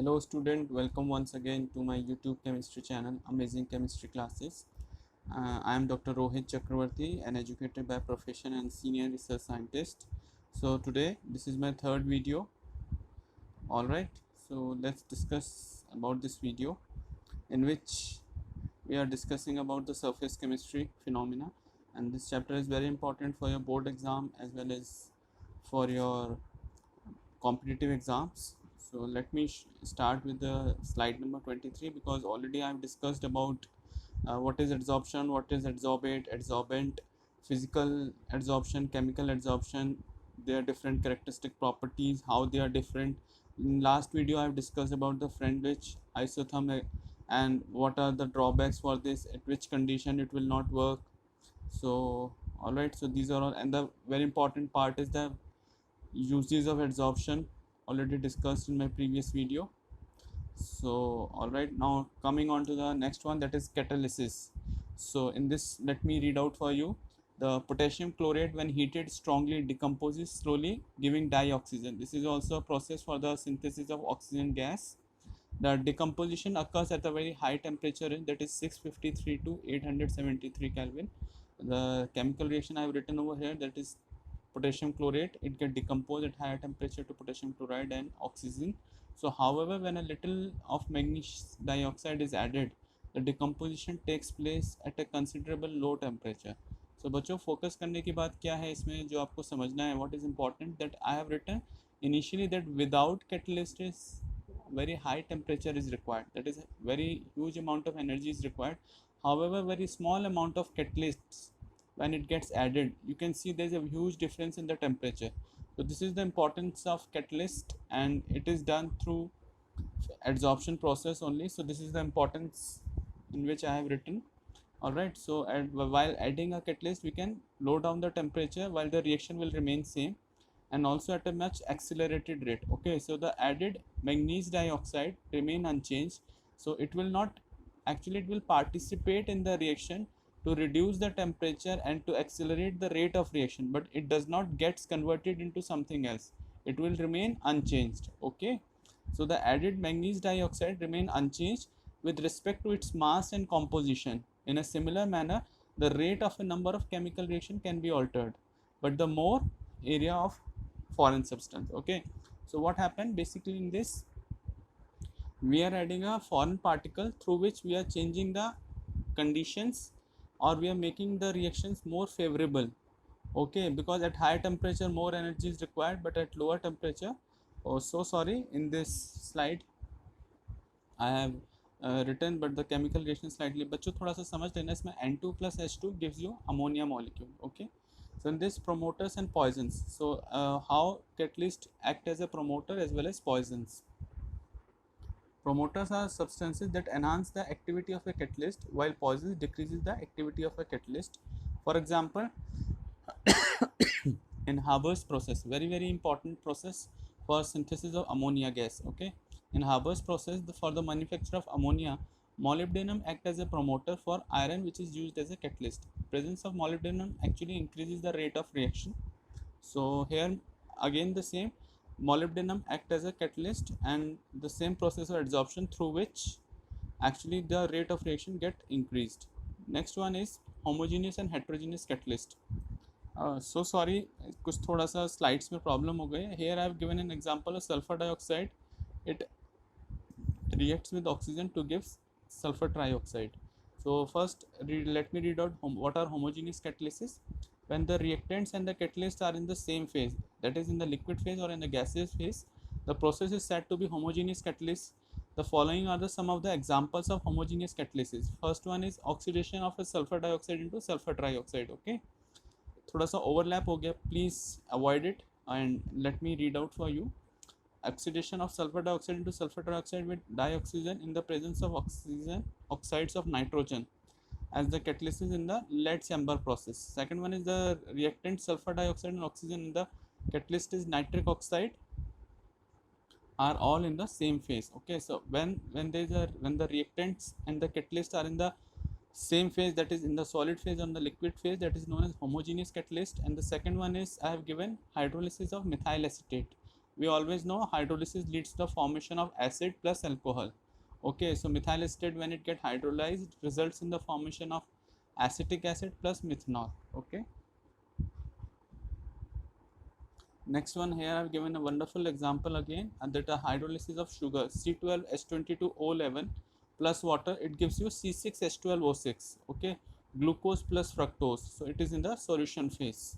Hello student, welcome once again to my YouTube chemistry channel, Amazing Chemistry Classes. I am Dr. Rohit Chakravarti, an educator by profession and senior research scientist. So today, this is my third video. Alright, so let's discuss about this video in which we are discussing about the surface chemistry phenomena, and this chapter is very important for your board exam as well as for your competitive exams. So let me start with the slide number 23, because already I've discussed about what is adsorption, what is adsorbent, physical adsorption, chemical adsorption, their different characteristic properties, how they are different. In last video I've discussed about the Friendlich isotherm and what are the drawbacks for this, at which condition it will not work. So alright, so these are all, and the very important part is the uses of adsorption, already discussed in my previous video. So alright, now coming on to the next one, that is catalysis. So in this, let me read out for you. The potassium chlorate, when heated, strongly decomposes slowly, giving dioxygen. This is also a process for the synthesis of oxygen gas. The decomposition occurs at a very high temperature range, that is 653 to 873 Kelvin. The chemical reaction I have written over here, that is potassium chlorate, it get decomposed at higher temperature to potassium chloride and oxygen. So however, when a little of magnesium dioxide is added, the decomposition takes place at a considerable low temperature. So बच्चों, focus करने की बात क्या है इसमें जो आपको समझना है, what is important, that I have written initially that without catalyst is very high temperature is required, that is very huge amount of energy is required. However, very small amount of catalysts, when it gets added, you can see there's a huge difference in the temperature. So this is the importance of catalyst, and it is done through adsorption process only. So this is the importance in which I have written. Alright, so while adding a catalyst, we can lower down the temperature while the reaction will remain same, and also at a much accelerated rate. Okay, so the added manganese dioxide remain unchanged, so it will not, actually it will participate in the reaction to reduce the temperature and to accelerate the rate of reaction, but it does not gets converted into something else, it will remain unchanged. Okay, so the added manganese dioxide remain unchanged with respect to its mass and composition. In a similar manner, the rate of a number of chemical reaction can be altered, but the more area of foreign substance. Okay, so what happened basically in this, we are adding a foreign particle through which we are changing the conditions, or we are making the reactions more favorable. Okay, because at higher temperature more energy is required, but at lower temperature, oh so sorry, in this slide I have written, but the chemical reaction slightly, बच्चों थोड़ा सा समझ लेना, इसमें N2 plus H2 gives you ammonia molecule. Okay, so in this, promoters and poisons. So how catalysts act as a promoter as well as poisons. Promoters are substances that enhance the activity of a catalyst, while poisons decreases the activity of a catalyst. For example, in Haber's process, very important process for synthesis of ammonia gas. Okay, in Haber's process, for the manufacture of ammonia, molybdenum act as a promoter for iron, which is used as a catalyst. Presence of molybdenum actually increases the rate of reaction. So here again the same, molybdenum act as a catalyst, and the same process of adsorption through which actually the rate of reaction get increased. Next one is homogeneous and heterogeneous catalyst. So sorry, कुछ थोड़ा सा slides में problem हो गई है. Here I have given an example of sulfur dioxide. It reacts with oxygen to give sulfur trioxide. So first let me read out what are homogeneous catalysis. When the reactants and the catalyst are in the same phase, that is in the liquid phase or in the gaseous phase, the process is said to be homogeneous catalysis. The following are some of the examples of homogeneous catalysis. First one is oxidation of a sulfur dioxide into sulfur trioxide. Okay, थोड़ा सा overlap हो गया, please avoid it, and let me read out for you. Oxidation of sulfur dioxide into sulfur trioxide with dioxygen in the presence of oxygen oxides of nitrogen as the catalysis in the lead chamber process. Second one is the reactant sulfur dioxide and oxygen in the catalyst is nitric oxide are all in the same phase. Okay, so when the reactants and the catalyst are in the same phase, that is in the solid phase or the liquid phase, that is known as homogeneous catalyst. And the second one is I have given hydrolysis of methyl acetate. we always know hydrolysis leads to the formation of acid plus alcohol. Okay, so methyl acetate when it get hydrolyzed results in the formation of acetic acid plus methanol. Okay. Next one, here I have given a wonderful example again, and that the hydrolysis of sugar C12H22O11 plus water, it gives you C6H12O6. Okay, glucose plus fructose. So it is in the solution phase.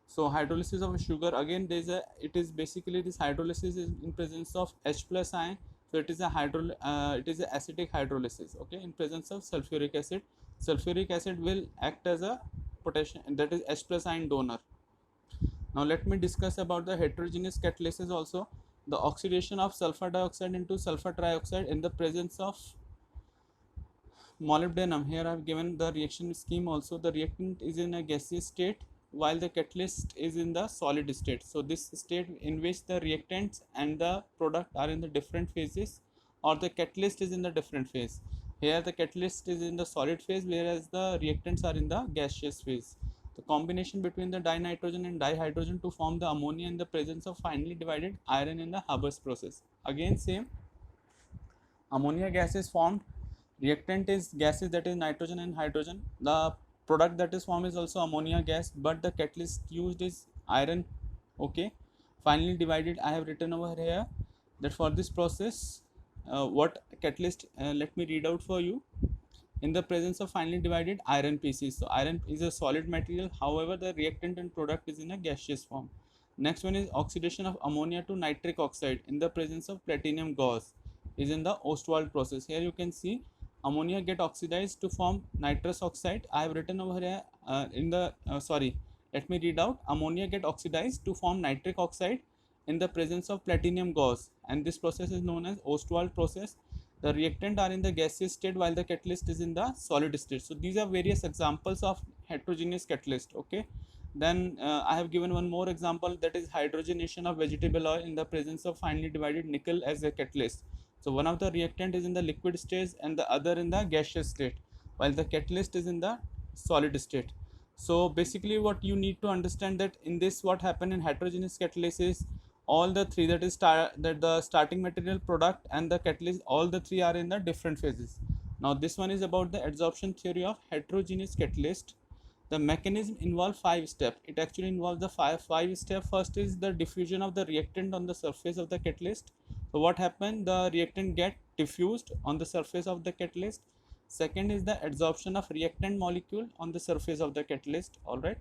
So hydrolysis of sugar, again there is a, it is basically this hydrolysis is in presence of H plus ion. So it is a it is a acidic hydrolysis. Okay, in presence of sulfuric acid. Sulfuric acid will act as a potassium, that is H plus ion donor. Now let me discuss about the heterogeneous catalysis also. The oxidation of sulfur dioxide into sulfur trioxide in the presence of molybdenum. Here I have given the reaction scheme also. The reactant is in a gaseous state while the catalyst is in the solid state. So this state in which the reactants and the product are in the different phases, or the catalyst is in the different phase. Here the catalyst is in the solid phase, whereas the reactants are in the gaseous phase. The combination between the dinitrogen and dihydrogen to form the ammonia in the presence of finely divided iron in the Haber's process. Again same, ammonia gas is formed, reactant is gases, that is nitrogen and hydrogen. The product that is formed is also ammonia gas, but the catalyst used is iron. Okay, finally divided, I have written over here that for this process what catalyst, let me read out for you. In the presence of finely divided iron pieces, so iron is a solid material, however the reactant and product is in a gaseous form. Next one is oxidation of ammonia to nitric oxide in the presence of platinum gauze, is in the Ostwald process. Here you can see ammonia get oxidized to form nitrous oxide. I have written over here let me read out. Ammonia get oxidized to form nitric oxide in the presence of platinum gauze, and this process is known as Ostwald process. The reactant are in the gaseous state while the catalyst is in the solid state. So these are various examples of heterogeneous catalyst. Okay, then I have given one more example, that is hydrogenation of vegetable oil in the presence of finely divided nickel as a catalyst. So one of the reactant is in the liquid stage and the other in the gaseous state, while the catalyst is in the solid state. So basically what you need to understand, that in this what happened in heterogeneous catalysis, all the three, that is that the starting material, product and the catalyst, all the three are in the different phases. Now this one is about the adsorption theory of heterogeneous catalyst. The mechanism involves 5 steps. It actually involves the five steps. First is the diffusion of the reactant on the surface of the catalyst. So what happened, the reactant get diffused on the surface of the catalyst. Second is the adsorption of reactant molecule on the surface of the catalyst. All right.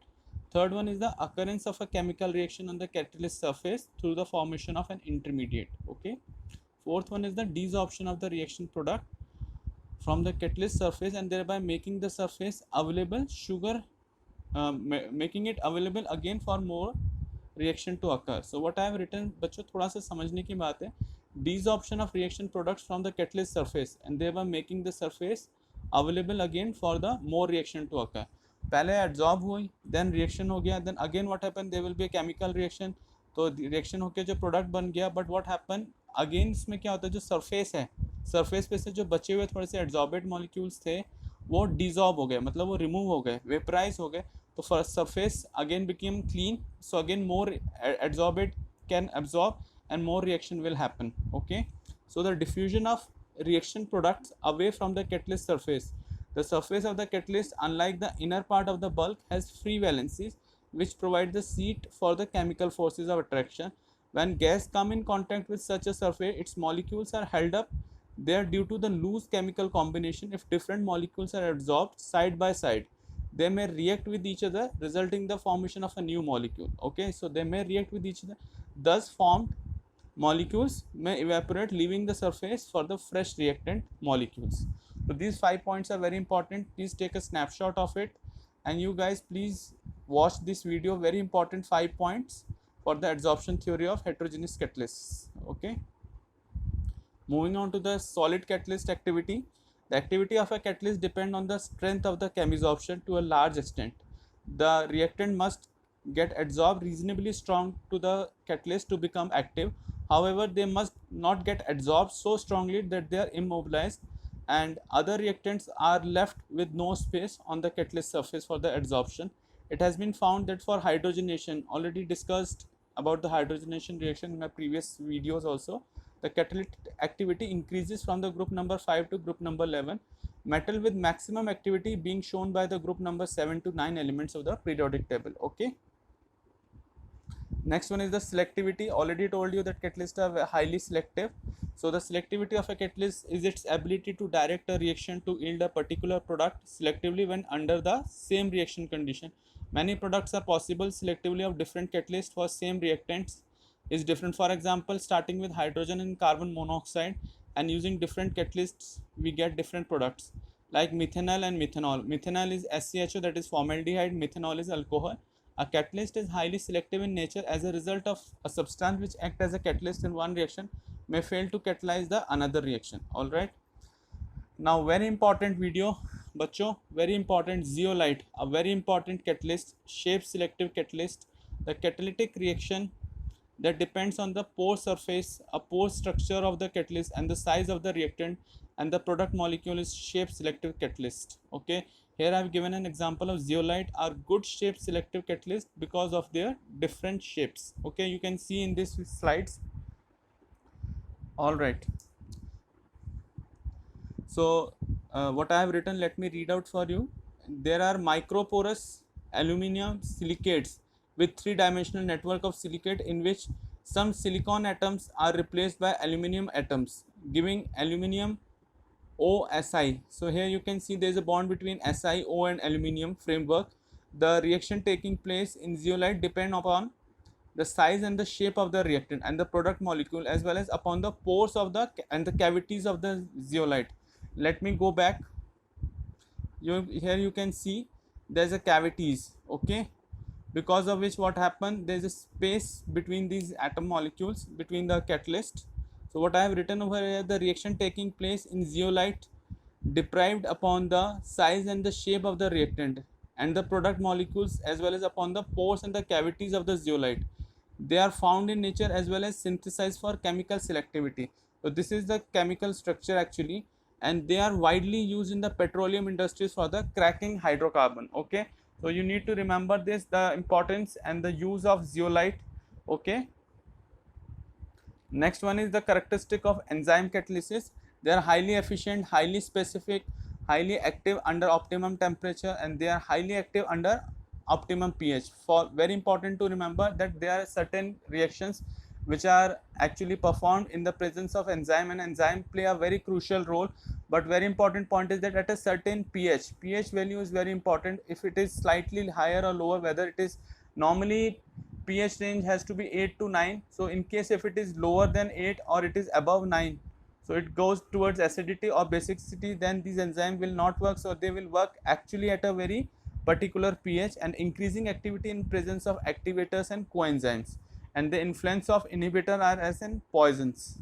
Third one is the occurrence of a chemical reaction on the catalyst surface through the formation of an intermediate. Okay. Fourth one is the desorption of the reaction product from the catalyst surface, and thereby making the surface available sugar, making it available again for more reaction to occur. So what I have written, बच्चों थोड़ा सा समझने की बात है, desorption of reaction products from the catalyst surface and thereby making the surface available again for the more reaction to occur. पहले absorb हुई, then reaction हो गया, then again what happen, there will be a chemical reaction, तो reaction होकर जो product बन गया, but what happen again इसमें क्या होता है, जो सरफेस है, सरफेस पे से जो बचे हुए थोड़े से एड्जॉर्बेड मॉलिक्यूल्स थे वो डिजॉर्ब हो गए, मतलब वो रिमूव हो गए, वेपराइज हो गए, तो for surface again became clean, so again more adsorbed can absorb and more reaction will happen. Okay, so the diffusion of reaction products away from the catalyst surface. The surface of the catalyst, unlike the inner part of the bulk, has free valencies which provide the seat for the chemical forces of attraction. When gas come in contact with such a surface, its molecules are held up there due to the loose chemical combination. If different molecules are absorbed side by side, they may react with each other, resulting in the formation of a new molecule. Okay, so they may react with each other, thus formed molecules may evaporate, leaving the surface for the fresh reactant molecules. So these 5 points are very important. Please take a snapshot of it, and you guys please watch this video. Very important 5 points for the adsorption theory of heterogeneous catalysts. Okay, moving on to the solid catalyst activity. The activity of a catalyst depends on the strength of the chemisorption to a large extent. The reactant must get adsorbed reasonably strong to the catalyst to become active. However, they must not get adsorbed so strongly that they are immobilized and other reactants are left with no space on the catalyst surface for the adsorption. It has been found that for hydrogenation, already discussed about the hydrogenation reaction in my previous videos also. The catalytic activity increases from the group number 5 to group number 11. Metal with maximum activity being shown by the group number 7 to 9 elements of the periodic table. Okay. Next one is the selectivity. Already told you that catalysts are highly selective. So the selectivity of a catalyst is its ability to direct a reaction to yield a particular product selectively when under the same reaction condition. Many products are possible selectively of different catalysts for same reactants is different. For example, starting with hydrogen and carbon monoxide and using different catalysts, we get different products like methanol and methanol. Methanol is SCHO, that is formaldehyde. Methanol is alcohol. A catalyst is highly selective in nature. As a result of a substance which acts as a catalyst in one reaction may fail to catalyze the another reaction. All right. Now, very important video, बच्चों, very important, zeolite, a very important catalyst, shape selective catalyst. The catalytic reaction that depends on the pore surface, a pore structure of the catalyst and the size of the reactant, and the product molecule is shape selective catalyst. Okay, here I have given an example of zeolite are good shape selective catalyst because of their different shapes. Okay, you can see in these slides. All right. So what I have written, let me read out for you. There are microporous aluminum silicates with three-dimensional network of silicate in which some silicon atoms are replaced by aluminum atoms, giving aluminum OSI. So here you can see there is a bond between SiO and aluminum framework. The reaction taking place in zeolite depend upon the size and the shape of the reactant and the product molecule, as well as upon the pores of the and the cavities of the zeolite. Let me go back. Here you can see there's a cavities. Okay, because of which what happened, there is a space between these atom molecules between the catalyst. So what I have written over here, the reaction taking place in zeolite deprived upon the size and the shape of the reactant and the product molecules, as well as upon the pores and the cavities of the zeolite. They are found in nature as well as synthesized for chemical selectivity. So this is the chemical structure actually, and they are widely used in the petroleum industries for the cracking hydrocarbon. Okay, so you need to remember this, the importance and the use of zeolite. Okay. Next one is the characteristic of enzyme catalysis. They are highly efficient, highly specific, highly active under optimum temperature, and they are highly active under optimum pH. For very important to remember that there are certain reactions which are actually performed in the presence of enzyme, and enzyme play a very crucial role. But very important point is that at a certain pH value is very important. If it is slightly higher or lower, whether it is normally pH range has to be 8 to 9. So in case if it is lower than 8 or it is above 9, so it goes towards acidity or basicity, then these enzymes will not work. So they will work actually at a very particular pH, and increasing activity in presence of activators and coenzymes, and the influence of inhibitor are as in poisons.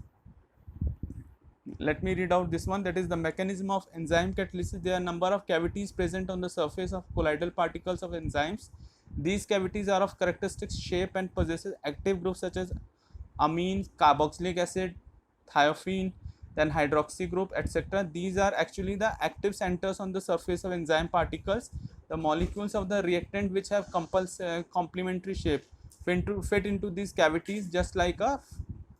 Let me read out this one, that is the mechanism of enzyme catalysis. There are a number of cavities present on the surface of colloidal particles of enzymes. These cavities are of characteristic shape and possesses active groups such as amine, carboxylic acid, thiophene, then hydroxy group, etc. These are actually the active centers on the surface of enzyme particles. The molecules of the reactant which have complementary shape fit into these cavities just like a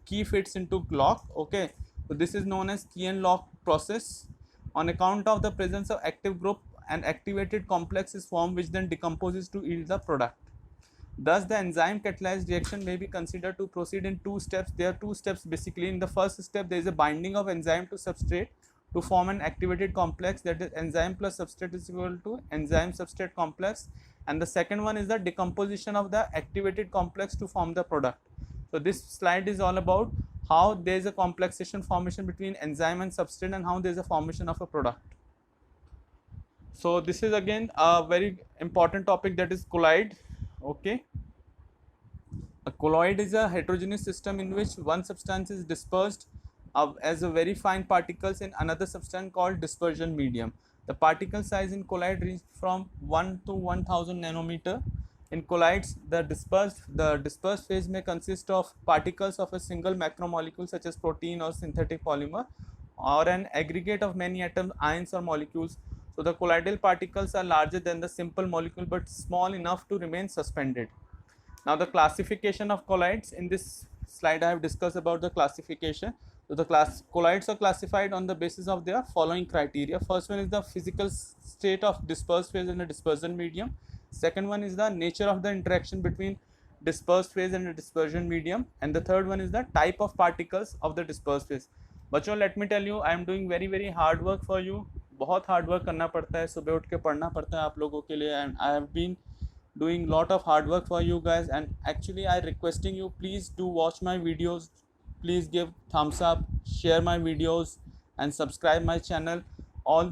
key fits into lock. Okay, so this is known as key and lock process. On account of the presence of active group, an activated complex is formed which then decomposes to yield the product. Thus, the enzyme catalyzed reaction may be considered to proceed in two steps. There are two steps basically. In the first step, there is a binding of enzyme to substrate to form an activated complex, that is enzyme plus substrate is equal to enzyme substrate complex. And the second one is the decomposition of the activated complex to form the product. So this slide is all about how there is a complexation formation between enzyme and substrate and how there is a formation of a product. So this is again a very important topic, that is colloid. Okay, a colloid is a heterogeneous system in which one substance is dispersed as a very fine particles in another substance called dispersion medium. The particle size in colloid range from 1 to 1000 nanometer. In colloids, the dispersed phase may consist of particles of a single macromolecule such as protein or synthetic polymer, or an aggregate of many atoms, ions or molecules. So the colloidal particles are larger than the simple molecule but small enough to remain suspended. Now the classification of colloids. In this slide I have discussed about the classification. So the colloids are classified on the basis of their following criteria. First one is the physical state of dispersed phase in a dispersion medium. Second one is the nature of the interaction between dispersed phase and a dispersion medium, and the third one is the type of particles of the dispersed phase. बच्चों let me tell you, I am doing very hard work for you. बहुत hard work करना पड़ता है, सुबह उठ के पढ़ना पड़ता है आप लोगों के लिए, and I have been doing lot of hard work for you guys. And actually I requesting you, please do watch my videos, please give thumbs up, share my videos and subscribe my channel. All